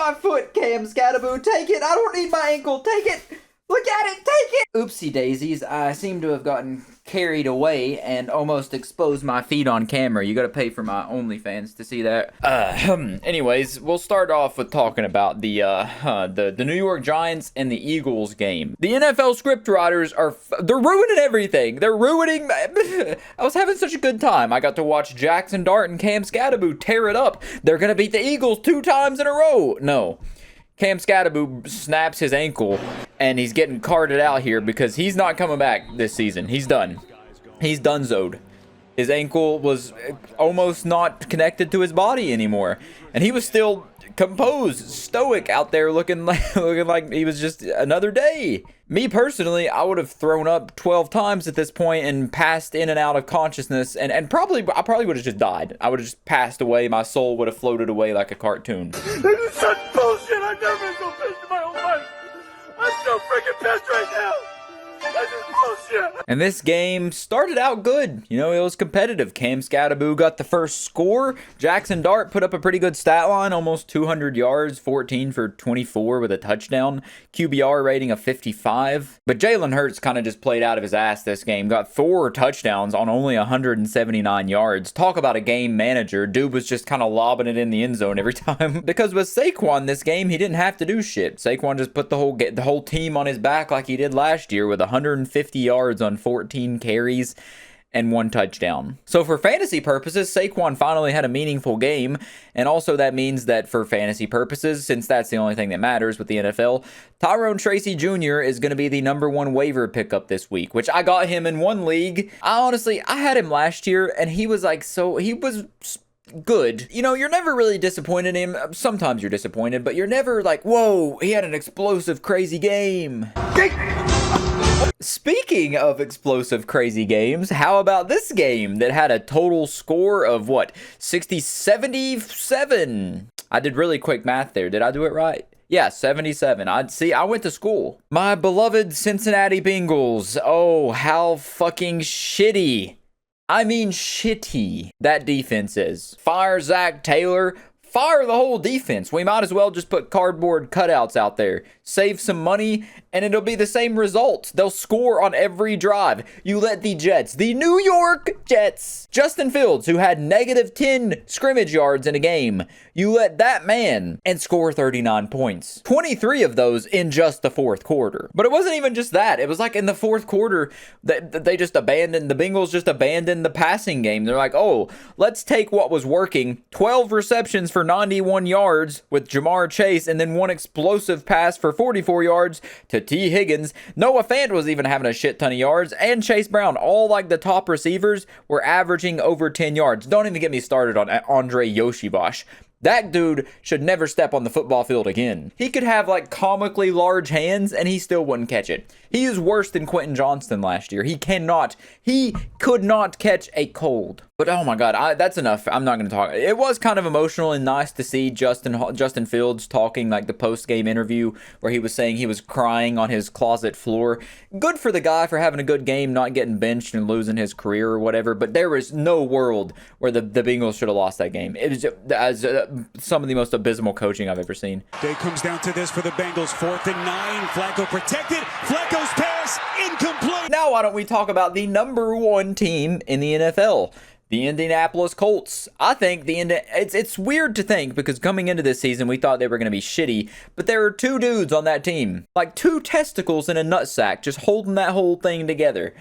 my foot, Cam Skatteboo. Take it. I don't need my ankle. Take it. Look at it. Take it. Oopsie daisies. I seem to have gotten carried away and almost exposed my feet on camera. You gotta pay for my OnlyFans to see that. Anyways, we'll start off with talking about the New York Giants and the Eagles game. The NFL script writers they're ruining everything. They're ruining. I was having such a good time. I got to watch Jackson Dart and Cam Skatteboo tear it up. They're gonna beat the Eagles 2 times in a row. No. Cam Skatteboo snaps his ankle, and he's getting carted out here because he's not coming back this season. He's done. He's donezoed. His ankle was almost not connected to his body anymore, and he was still composed, stoic out there looking like he was just another day. Me personally, I would have thrown up 12 times at this point and passed in and out of consciousness, and I probably would have just died. I would have just passed away. My soul would have floated away like a cartoon. This is such bullshit. I've never been so pissed in my whole life. I'm so freaking pissed right now. This is bullshit. And this game started out good. You know, it was competitive. Cam Skatteboo got the first score. Jackson Dart put up a pretty good stat line, almost 200 yards, 14 for 24 with a touchdown. QBR rating of 55. But Jalen Hurts kind of just played out of his ass this game. Got 4 touchdowns on only 179 yards. Talk about a game manager. Dude was just kind of lobbing it in the end zone every time. Because with Saquon this game, he didn't have to do shit. Saquon just put the whole team on his back like he did last year with 150 yards on 14 carries and 1 touchdown. So for fantasy purposes, Saquon finally had a meaningful game, and also that means that for fantasy purposes, since that's the only thing that matters with the NFL, Tyrone Tracy Jr. is going to be the #1 waiver pickup this week, which I got him in one league. I had him last year, and he was good. You know, you're never really disappointed in him. Sometimes you're disappointed, but you're never like, whoa, he had an explosive, crazy game. Speaking of explosive, crazy games, how about this game that had a total score of, 77? I did really quick math there. Did I do it right? Yeah, 77. I went to school. My beloved Cincinnati Bengals. Oh, how fucking shitty. I mean shitty that defense is. Fire Zach Taylor. Fire the whole defense. We might as well just put cardboard cutouts out there. Save some money, and it'll be the same result. They'll score on every drive. You let the Jets, the New York Jets, Justin Fields, who had -10 scrimmage yards in a game, you let that man and score 39 points. 23 of those in just the fourth quarter. But it wasn't even just that. It was like in the fourth quarter, the Bengals just abandoned the passing game. They're like, oh, let's take what was working. 12 receptions for 91 yards with Jamar Chase, and then 1 explosive pass for 44 yards to T. Higgins. Noah Fant was even having a shit ton of yards, and Chase Brown. All like the top receivers were averaging over 10 yards. Don't even get me started on Andre Yoshivash. That dude should never step on the football field again. He could have like comically large hands and he still wouldn't catch it. He is worse than Quentin Johnston last year. He could not catch a cold. But oh my God, that's enough. I'm not going to talk. It was kind of emotional and nice to see Justin Fields talking like the post-game interview where he was saying he was crying on his closet floor. Good for the guy for having a good game, not getting benched and losing his career or whatever. But there was no world where the Bengals should have lost that game. It was some of the most abysmal coaching I've ever seen. Day comes down to this for the Bengals. 4th and 9. Flacco protected. Flacco's pass incomplete. Now why don't we talk about the #1 team in the NFL? The Indianapolis Colts. I think it's weird to think because coming into this season, we thought they were going to be shitty, but there are 2 dudes on that team. Like 2 testicles in a nutsack just holding that whole thing together.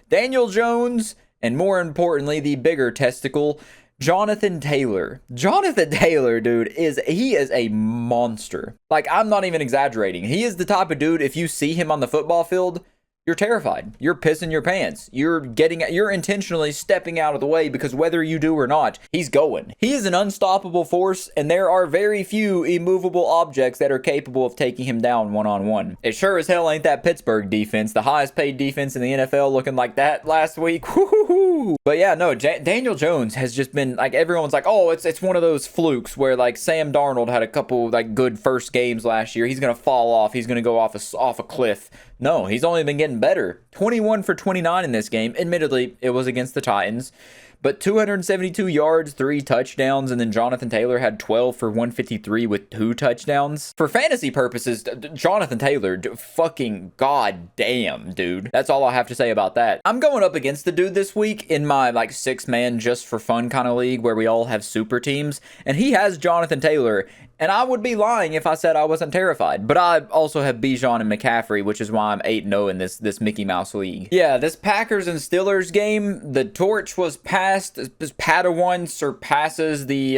Daniel Jones, and more importantly, the bigger testicle, Jonathan Taylor. Jonathan Taylor, dude, he is a monster. Like, I'm not even exaggerating. He is the type of dude, if you see him on the football field, you're terrified. You're pissing your pants. You're intentionally stepping out of the way because whether you do or not, he's going. He is an unstoppable force, and there are very few immovable objects that are capable of taking him down one-on-one. It sure as hell ain't that Pittsburgh defense, the highest paid defense in the NFL, looking like that last week. Woo-hoo-hoo. But yeah, no, Daniel Jones has just been, like, everyone's like, oh, it's one of those flukes where, like, Sam Darnold had a couple, like, good first games last year. He's going to fall off. He's going to go off a cliff. No, he's only been getting better. 21 for 29 in this game. Admittedly, it was against the Titans. but 272 yards, 3 touchdowns, and then Jonathan Taylor had 12 for 153 with 2 touchdowns. For fantasy purposes, Jonathan Taylor, fucking goddamn, dude. That's all I have to say about that. I'm going up against the dude this week in my like 6-man just for fun kind of league where we all have super teams, and he has Jonathan Taylor. And I would be lying if I said I wasn't terrified. But I also have Bijan and McCaffrey, which is why I'm 8-0 in this Mickey Mouse league. Yeah, this Packers and Steelers game, the torch was passed. This Padawan surpasses the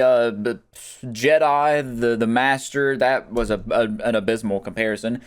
Jedi, the Master. That was an abysmal comparison.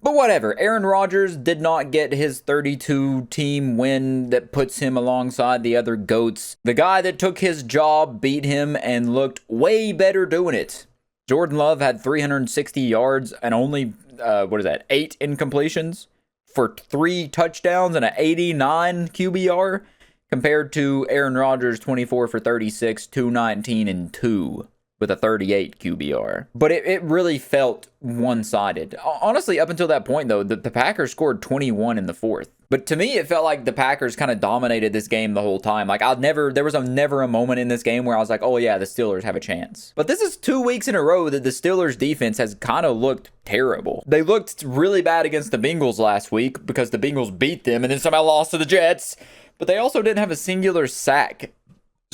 But whatever, Aaron Rodgers did not get his 32-team win that puts him alongside the other GOATs. The guy that took his job beat him and looked way better doing it. Jordan Love had 360 yards and only, 8 incompletions for 3 touchdowns and an 89 QBR compared to Aaron Rodgers, 24 for 36, 219 and 2 with a 38 QBR. But it really felt one-sided. Honestly, up until that point, though, the Packers scored 21 in the fourth. But to me, it felt like the Packers kind of dominated this game the whole time. Like, there was never a moment in this game where I was like, oh yeah, the Steelers have a chance. But this is 2 weeks in a row that the Steelers defense has kind of looked terrible. They looked really bad against the Bengals last week because the Bengals beat them and then somehow lost to the Jets. But they also didn't have a singular sack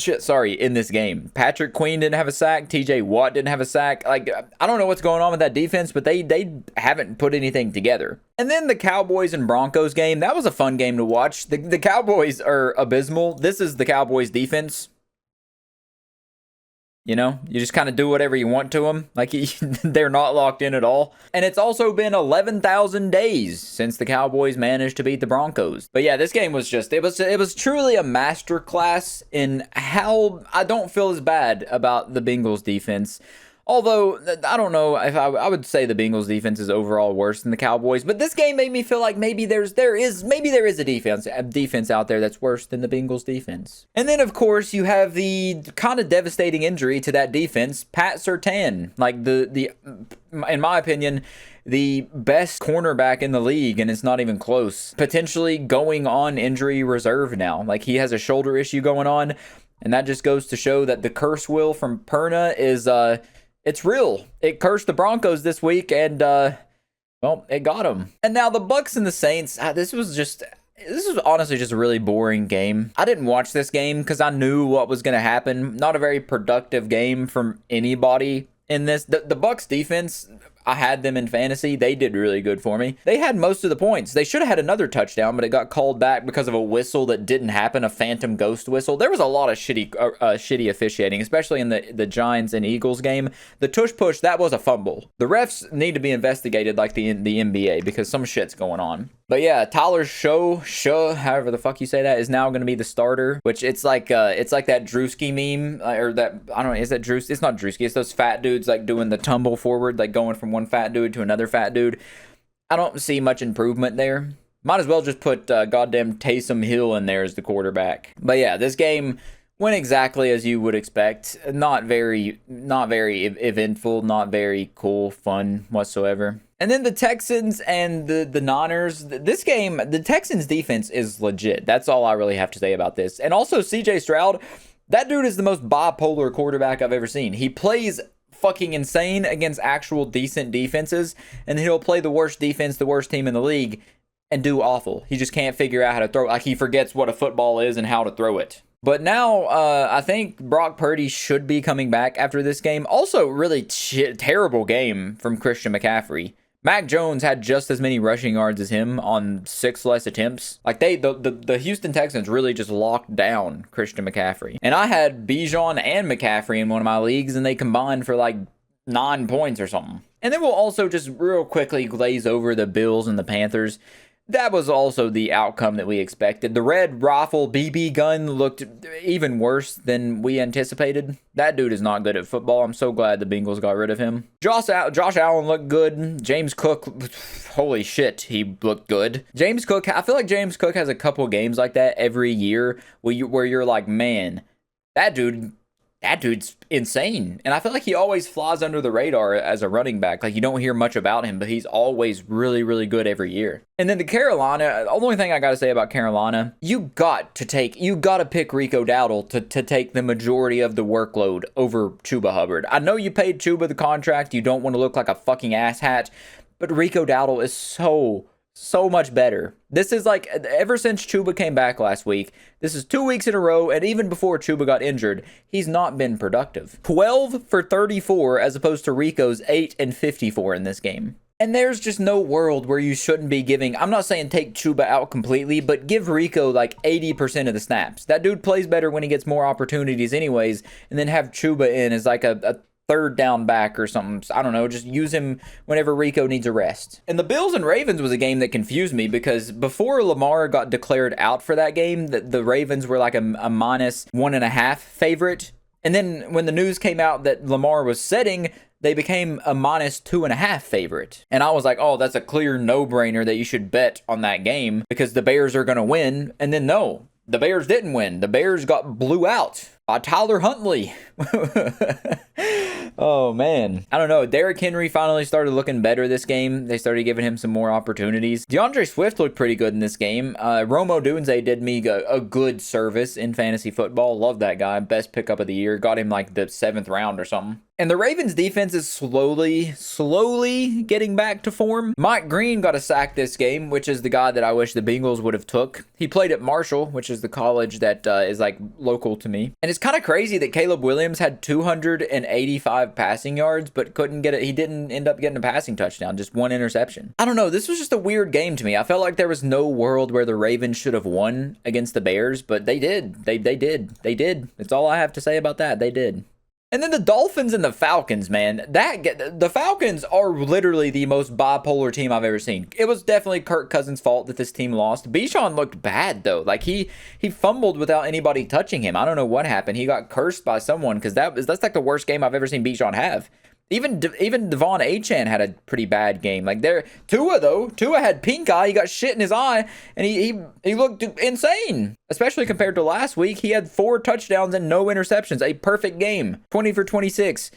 in this game. Patrick Queen didn't have a sack. TJ Watt didn't have a sack. Like, I don't know what's going on with that defense, but they haven't put anything together. And then the Cowboys and Broncos game, that was a fun game to watch. The Cowboys are abysmal. This is the Cowboys defense. You know, you just kind of do whatever you want to them. Like, they're not locked in at all. And it's also been 11,000 days since the Cowboys managed to beat the Broncos. But yeah, this game was just, it was truly a masterclass in how I don't feel as bad about the Bengals defense. Although, I don't know if I would say the Bengals defense is overall worse than the Cowboys, but this game made me feel like maybe there is a defense out there that's worse than the Bengals defense. And then, of course, you have the kind of devastating injury to that defense, Pat Surtain, like in my opinion, the best cornerback in the league, and it's not even close. Potentially going on injury reserve now. Like, he has a shoulder issue going on, and that just goes to show that the curse wheel from Perna is it's real. It cursed the Broncos this week, and well, it got them. And now the Bucks and the Saints. This was honestly just a really boring game. I didn't watch this game because I knew what was going to happen. Not a very productive game from anybody in this. The Bucks defense, I had them in fantasy. They did really good for me. They had most of the points. They should have had another touchdown, but it got called back because of a whistle that didn't happen, a phantom ghost whistle. There was a lot of shitty officiating, especially in the Giants and Eagles game. The tush push, that was a fumble. The refs need to be investigated like the NBA because some shit's going on. But yeah, Tyler Show, however the fuck you say that, is now going to be the starter, which it's like that Drewski meme, or that, I don't know, is that Drewski? It's not Drewski, it's those fat dudes like doing the tumble forward, like going from one fat dude to another fat dude. I don't see much improvement there. Might as well just put goddamn Taysom Hill in there as the quarterback. But yeah, this game went exactly as you would expect. Not very eventful, not very cool, fun whatsoever. And then the Texans and the Niners. This game, the Texans defense is legit. That's all I really have to say about this. And also CJ Stroud, that dude is the most bipolar quarterback I've ever seen. He plays fucking insane against actual decent defenses, and then he'll play the worst defense, the worst team in the league, and do awful. He just can't figure out how to throw. Like, he forgets what a football is and how to throw it. But now, I think Brock Purdy should be coming back after this game. Also, really terrible game from Christian McCaffrey. Mac Jones had just as many rushing yards as him on 6 less attempts. Like, the Houston Texans really just locked down Christian McCaffrey. And I had Bijan and McCaffrey in one of my leagues, and they combined for like 9 points or something. And then we'll also just real quickly glaze over the Bills and the Panthers. That was also the outcome that we expected. The red rifle BB gun looked even worse than we anticipated. That dude is not good at football. I'm so glad the Bengals got rid of him. Josh Allen looked good. James Cook, holy shit, he looked good. James Cook, I feel like James Cook has a couple games like that every year where you're like, man, that dude that dude's insane. And I feel like he always flies under the radar as a running back. Like, you don't hear much about him, but he's always really, really good every year. And then the Carolina, the only thing I got to say about Carolina, you got to pick Rico Dowdle to take the majority of the workload over Chuba Hubbard. I know you paid Chuba the contract. You don't want to look like a fucking asshat, but Rico Dowdle is so much better. This is like, ever since Chuba came back last week, this is 2 weeks in a row, and even before Chuba got injured, he's not been productive. 12 for 34 as opposed to Rico's 8 and 54 in this game. And there's just no world where you shouldn't be giving, I'm not saying take Chuba out completely, but give Rico like 80% of the snaps. That dude plays better when he gets more opportunities anyways, and then have Chuba in as like a third down back or something. I don't know, just use him whenever Rico needs a rest. And the Bills and Ravens was a game that confused me because before Lamar got declared out for that game, the Ravens were like a -1.5 favorite. And then when the news came out that Lamar was sitting, they became a -2.5 favorite. And I was like, oh, that's a clear no-brainer that you should bet on that game because the Bears are going to win. And then no, the Bears didn't win. The Bears got blew out by Tyler Huntley. Oh, man. I don't know. Derrick Henry finally started looking better this game. They started giving him some more opportunities. DeAndre Swift looked pretty good in this game. Romo Dunze did me a good service in fantasy football. Love that guy. Best pickup of the year. Got him like the 7th round or something. And the Ravens defense is slowly getting back to form. Mike Green got a sack this game, which is the guy that I wish the Bengals would have took. He played at Marshall, which is the college that is like local to me. And it's kind of crazy that Caleb Williams had 285 passing yards, but couldn't get it. He didn't end up getting a passing touchdown, just one interception. I don't know. This was just a weird game to me. I felt like there was no world where the Ravens should have won against the Bears, but they did. They did. That's all I have to say about that. They did. And then the Dolphins and the Falcons, man. The Falcons are literally the most bipolar team I've ever seen. It was definitely Kirk Cousins' fault that this team lost. Bijan looked bad, though. Like, he fumbled without anybody touching him. I don't know what happened. He got cursed by someone because that's like the worst game I've ever seen Bijan have. Even Devon Achane had a pretty bad game. Like, Tua had pink eye. He got shit in his eye, and he looked insane. Especially compared to last week, he had 4 touchdowns and no interceptions. A perfect game. 20 for 26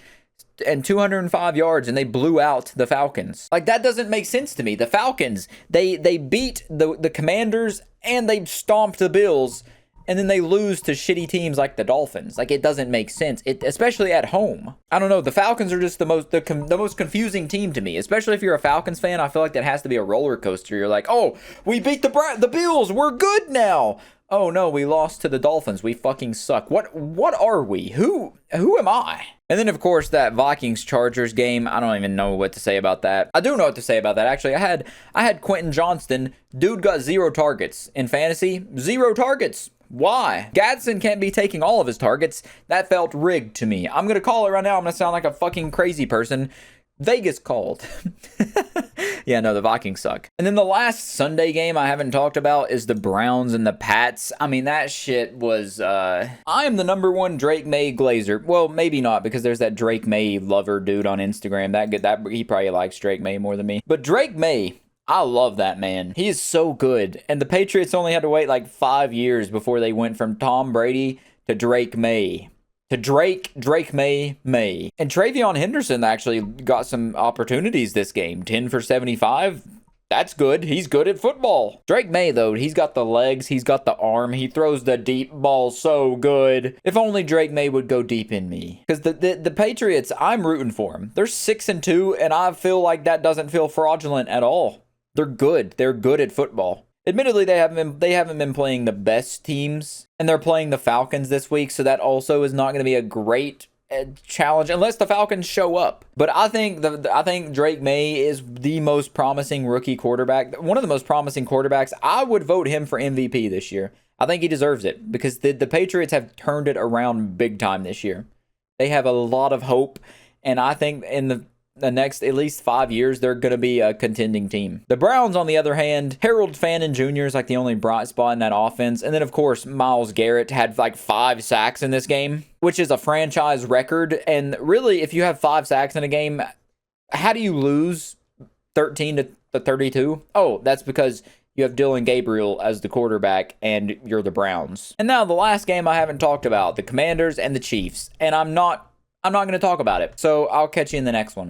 and 205 yards, and they blew out the Falcons. Like, that doesn't make sense to me. The Falcons, they beat the Commanders, and they stomped the Bills, and then they lose to shitty teams like the Dolphins. Like, it doesn't make sense, especially at home. I don't know. The Falcons are just the most confusing team to me, especially if you're a Falcons fan. I feel like that has to be a roller coaster. You're like, oh, we beat the Bills. We're good now. Oh, no, we lost to the Dolphins. We fucking suck. What are we? Who am I? And then, of course, that Vikings-Chargers game. I don't even know what to say about that. I do know what to say about that, actually. I had Quentin Johnston. Dude got 0 targets. In fantasy, 0 targets. Why? Gadsden can't be taking all of his targets. That felt rigged to me. I'm going to call it right now. I'm going to sound like a fucking crazy person. Vegas called. Yeah, no, the Vikings suck. And then the last Sunday game I haven't talked about is the Browns and the Pats. I mean, that shit was, I am the #1 Drake May Glazer. Well, maybe not, because there's that Drake May lover dude on Instagram. That he probably likes Drake May more than me. But Drake May, I love that man. He is so good. And the Patriots only had to wait like 5 years before they went from Tom Brady to Drake May. To Drake May. And Travion Henderson actually got some opportunities this game. 10 for 75. That's good. He's good at football. Drake May, though, he's got the legs. He's got the arm. He throws the deep ball so good. If only Drake May would go deep in me. Because the Patriots, I'm rooting for them. They're 6-2, and I feel like that doesn't feel fraudulent at all. They're good. They're good at football. Admittedly, they haven't been playing the best teams, and they're playing the Falcons this week, so that also is not going to be a great challenge unless the Falcons show up. But I think Drake May is the most promising rookie quarterback, one of the most promising quarterbacks. I would vote him for MVP this year. I think he deserves it because the Patriots have turned it around big time this year. They have a lot of hope, and I think in the next at least 5 years, they're going to be a contending team. The Browns, on the other hand, Harold Fannin Jr. is like the only bright spot in that offense. And then, of course, Myles Garrett had like 5 sacks in this game, which is a franchise record. And really, if you have 5 sacks in a game, how do you lose 13-32? Oh, that's because you have Dylan Gabriel as the quarterback, and you're the Browns. And now the last game I haven't talked about, the Commanders and the Chiefs. And I'm not going to talk about it. So I'll catch you in the next one.